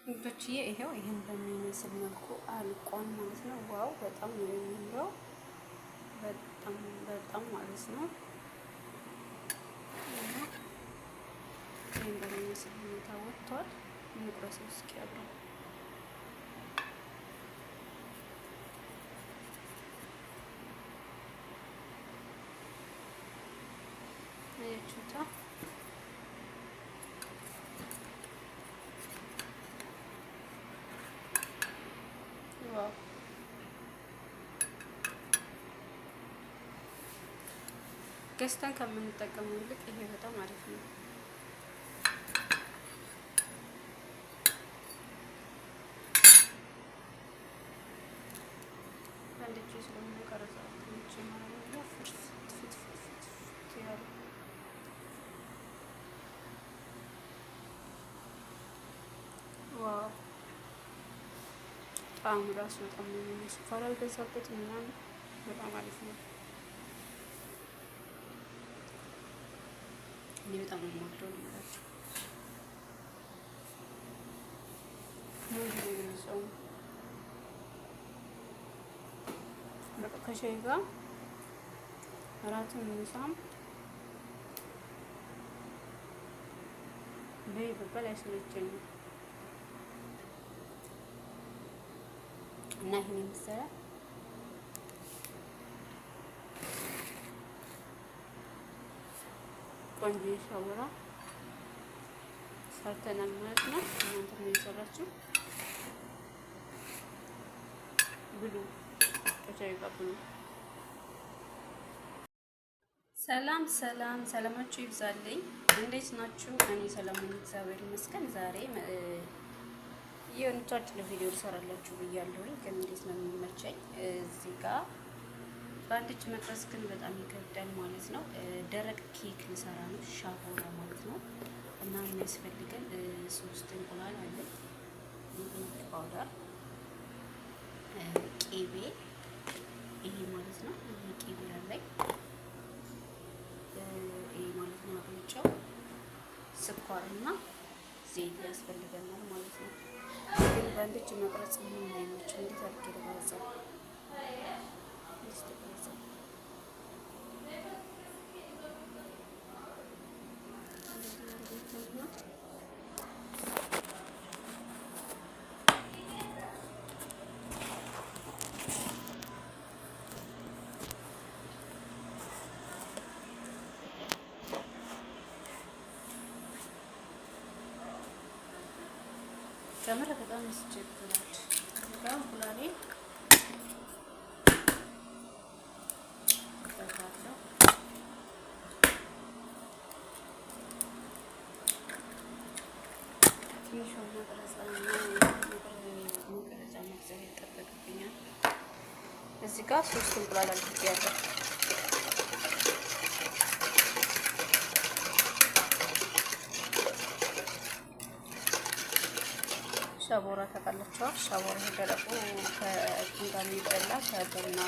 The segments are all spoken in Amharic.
እንግዲህ ይሄው ይሄን በሚመስል መልኩ አልቋል ማለት ነው። ዋው በጣም ነው የሚያምረው። በጣም ማለት ነው። ይሄን በሚመስል ሁኔታ ወጥቷል። እንቁረሰው እስኪ አብረን አያችሁታ። ዋው ገዝተን ከምንጠቀመው ይልቅ ይሄ በጣም አሪፍ ነው። አንዴ ስለሆነ ቀረጻው ትንሽ ማለት ነው። ፍት ያለ ዋው ጣዕሙ ራሱ በጣም ነው የሚመስለው። ስኳር አልበዛበት ምናምን በጣም አሪፍ ነው። እኔ በጣም ነው የምወደው ነው የምላችሁ። በቃ ከሻይ ጋር እራትም ምሳም በይበል አይሰለቸኝም። እና ይሄን የመሰለ ቆንጆ ሻወራ ሰርተናል ማለት ነው። እናንተ ምን እየሰራችሁ ብሉ፣ ከቻይ ጋር ብሉ። ሰላም ሰላማችሁ ይብዛልኝ። እንዴት ናችሁ? እኔ ሰላም ነኝ፣ እግዚአብሔር ይመስገን። ዛሬ የሆነች ቪዲዮ ልሰራላችሁ ብያለሁኝ፣ ግን እንዴት ነው የሚመቸኝ እዚህ ጋር በአንድ እጅ መቅረጽ ግን በጣም ይከብዳል ማለት ነው። ደረቅ ኬክ ልሰራ ነው፣ ሻቦራ ማለት ነው። እና የሚያስፈልገን 3 እንቁላል አለ፣ ፓውደር፣ ቂቤ ይሄ ማለት ነው። ይሄ ቂቤ አለኝ ይሄ ማለት ነው። አብልጫው ስኳርና ዘይት ያስፈልገናል ማለት ነው። ግን በአንድ እጅ መቅረጽ ምን አይመችም። እንዴት አድርጌ ልቀርጸው? ጨምረ በጣም ያስቸግራል። ጋር እንቁላሌ ከተታለው ትንሽ መቅረጫ መግዛት ይጠበቅብኛል። እዚህ ጋር 3 እንቁላል አድርጌያለሁ። ሻቦራ ተቀለቻው። ሻቦራ ደረቁ ከእንትን ጋር የሚበላ ከቡና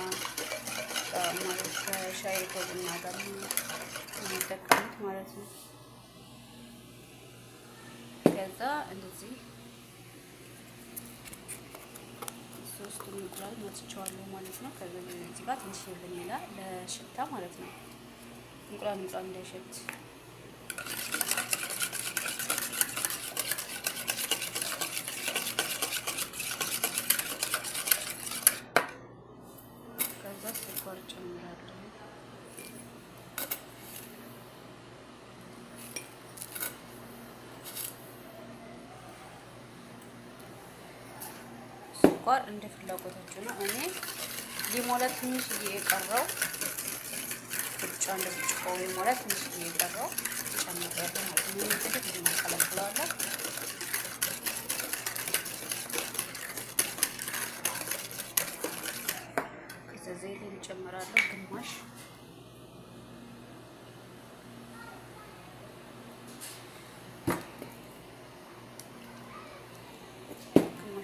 ማለት ከሻይ ከቡና ጋር የሚጠቀሙት ማለት ነው። ከዛ እንደዚህ 3 እንቁላል መጥቻለሁ ማለት ነው። ከዛ እዚህ ጋር ትንሽ ቫኒላ ለሽታ ማለት ነው። እንቁላል እንዳይሸት ስኳር ጨምራለሁ። ስኳር እንደ ፍላጎታችሁ ነው። እኔ ሊሞላ ትንሽዬ የቀረው ብቻ እንደ ብቻ ሊሞላ ትንሽዬ የቀረው ጨምራለሁ ማለት ነው። እንግዲህ እናቀላቅለዋለን። ዘይት እንጨምራለሁ ግማሽ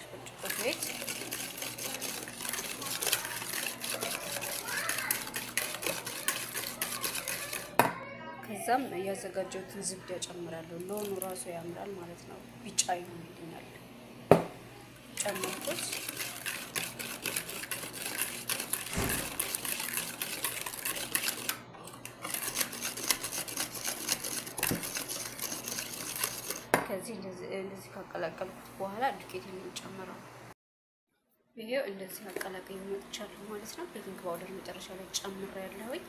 ብርጭቆ ዘይት ከዛም ያዘጋጀሁትን ዝብዳ ጨምራለሁ። ሎኑ ራሱ ያምራል ማለት ነው። ቢጫ ይሆንልኛል። ጨመርኩት። ከዚህ እንደዚህ ካቀላቀልኩት በኋላ ዱቄት የምንጨምረው ይሄው እንደዚህ አቀላቅዬ መጥቻለሁ ማለት ነው። ቤኪንግ ፓውደር መጨረሻ ላይ ጨምሬያለሁኝ።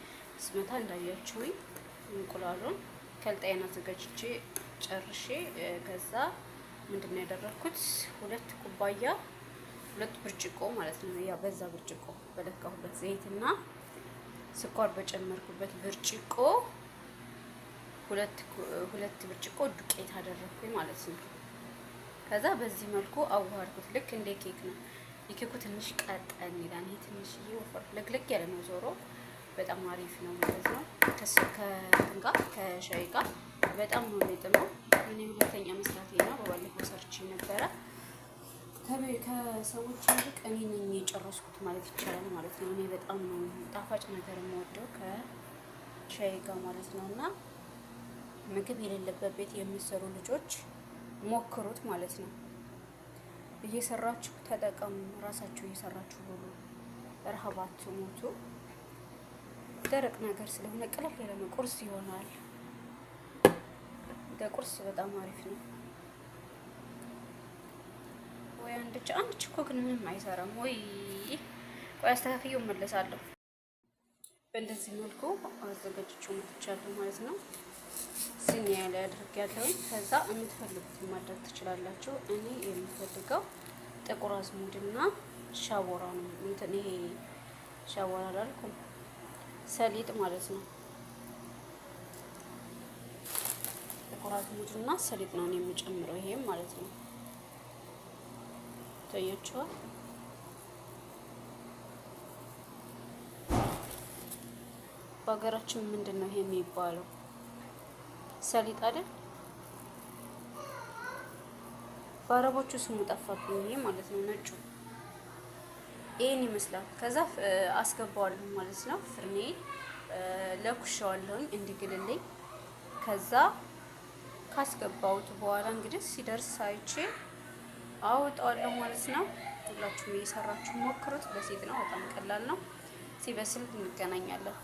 ስመታ እንዳያችሁኝ እንቁላሉን ከልጣዬን አዘጋጅቼ ጨርሼ ከዛ ምንድነው ያደረኩት ሁለት ብርጭቆ ማለት ነው። ያ በዛ ብርጭቆ በለካሁበት ዘይትና ስኳር በጨመርኩበት ብርጭቆ ሁለት ብርጭቆ ዱቄት አደረኩኝ ማለት ነው። ከዛ በዚህ መልኩ አዋሃድኩት። ልክ እንደ ኬክ ነው። የኬኩ ትንሽ ቀጠን ይላል። ይሄ ትንሽ ወፈር ለግለግ ያለ ነው። ዞሮ በጣም አሪፍ ነው ማለት ነው። ከሻይ ጋር በጣም ነው የሚጥመው። እኔ ሁለተኛ መስራቴ ነው። በባለፈው ሰርቼ ነበረ። ከሰዎች ይልቅ እኔ ነኝ የጨረስኩት ማለት ይቻላል ማለት ነው። እኔ በጣም ነው ጣፋጭ ነገር የምወደው ከሻይ ጋር ማለት ነው። እና ምግብ የሌለበት ቤት የሚሰሩ ልጆች ሞክሩት ማለት ነው። እየሰራችሁ ተጠቀሙ። ራሳችሁ እየሰራችሁ ብሉ። ረሃባችሁ ሞቱ። ደረቅ ነገር ስለሆነ ቀለል ያለ ነው። ቁርስ ይሆናል። ለቁርስ በጣም አሪፍ ነው። ወይ አንድ እኮ ግን ምንም አይሰራም። ወይ ቆይ አስተካክዬው እመለሳለሁ። በእንደዚህ መልኩ አዘጋጅቼው መጥቻለሁ ማለት ነው። ሲኒያ ላይ አድርጌያለሁ። ከዛ የምትፈልጉትን ማድረግ ትችላላችሁ። እኔ የምፈልገው ጥቁር አዝሙድና ሻቦራ ነው። ይሄ ሻቦራ አላልኩም፣ ሰሊጥ ማለት ነው። ጥቁር አዝሙድና ሰሊጥ ነው የምጨምረው። ይሄም ማለት ነው ታያችኋል። በሀገራችን ምንድን ነው ይሄ የሚባለው? ሰሊጥ አይደል? በአረቦቹ ስሙ ጠፋብኝ። ይሄ ማለት ነው ነጩ። ይሄን ይመስላል። ከዛ አስገባዋለሁ ማለት ነው። ፍርኔ ለኩሻዋለሁኝ እንዲግልልኝ። ከዛ ካስገባሁት በኋላ እንግዲህ ሲደርስ አይቼ አውጣዋለሁ ማለት ነው። ሁላችሁም እየሰራችሁ ሞክሩት። በሴት ነው፣ በጣም ቀላል ነው። ሲበስል እንገናኛለን።